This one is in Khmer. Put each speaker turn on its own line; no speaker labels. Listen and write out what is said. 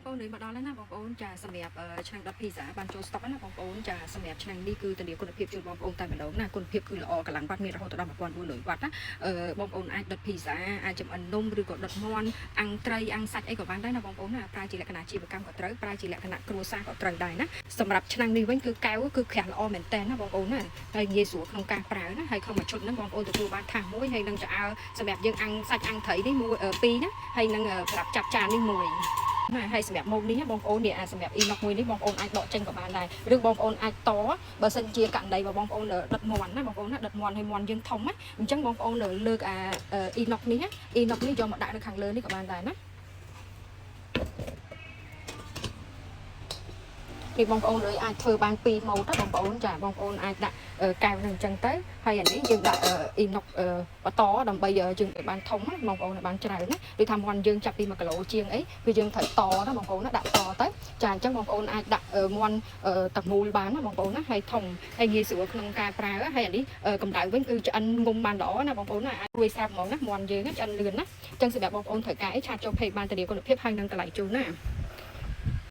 ប្អូននេះមកដល់ហើយណាបងប្អូនចាសម្រាប់ឆ្នាំ10ភីសាបានចូលស្តុកណាបងប្អូនចាសម្រាប់ឆ្នាំនេះគឺធានាគុណភាពជូនបងប្អូនតែម្ដងណាគុណភាពគឺល្អកម្លាំងវ៉ាត់មានរហូតដល់1400វ៉ាត់ណាបងប្អូនអាចដុតភីសាអាចចំអិននំឬក៏ដុតមាន់អាំងត្រីអាំងសាច់អីក៏បានដែរណាបងប្អូនណាប្រើជាលក្ខណៈជីវកម្មក៏ត្រូវប្រើជាលក្ខណៈគ្រួសារក៏ត្រូវដែរណាសម្រាប់ឆ្នាំនេះវិញគឺកែវគឺក្រាស់ល្អមែនតើណាបងប្អូនណាហើយងាយស្រួលក្នុងការប្រើណាហើយក្នុងមួយឈុតហ្នឹងបងប្អូនទទួលបានថាសមួយហើយនឹងឆ្អើសម្រាប់យើងអាំងសាច់អាំងត្រីនេះមួយ2ណាហើយនឹងសម្រាប់ចាប់ចាននេះមួយណាហើយសម្រាប់ម៉ូតនេះបងប្អូននេះសម្រាប់អ៊ីណុកមួយនេះបងប្អូនអាចដកចេញក៏បានដែរឬបងប្អូនអាចតបើសិនជាករណីបងប្អូនដុតមាន់ណាបងប្អូនណាដុតមាន់ហើយមាន់យើងធំណាអញ្ចឹងបងប្អូនលើកអ៊ីណុកនេះយកមកដាក់នៅខាងលើនេះក៏បានដែរណាពីបងប្អូនអាចធ្វើបាន2ម៉ូតណាបងប្អូនចាបងប្អូនអាចដាក់កែវនឹងអញ្ចឹងទៅហើយអានេះយើងដាក់អ៊ីណុកបន្តដើម្បីយើងបានធំណាបងប្អូនបានច្រើនណាដូចថាមាន់យើងចាប់ពី1គីឡូជាងអីគឺយើងត្រូវតណាបងប្អូនណាដាក់តទៅចាអញ្ចឹងបងប្អូនអាចដាក់មាន់តមូលបានណាបងប្អូនណាហើយធំហើយងាយស្រួលក្នុងការប្រើហើយអានេះកម្ដៅវិញគឺឆ្អិនងុំបានល្អណាបងប្អូនណាអាចរួយស្រាប់ហ្មងណាមាន់យើងឆ្អិនលឿនណាអញ្ចឹងសម្រាប់បងប្អូនត្រូវការអីឆាតចូលពេកបានធានាគុណភាពហើយនឹងតម្លៃជូនណា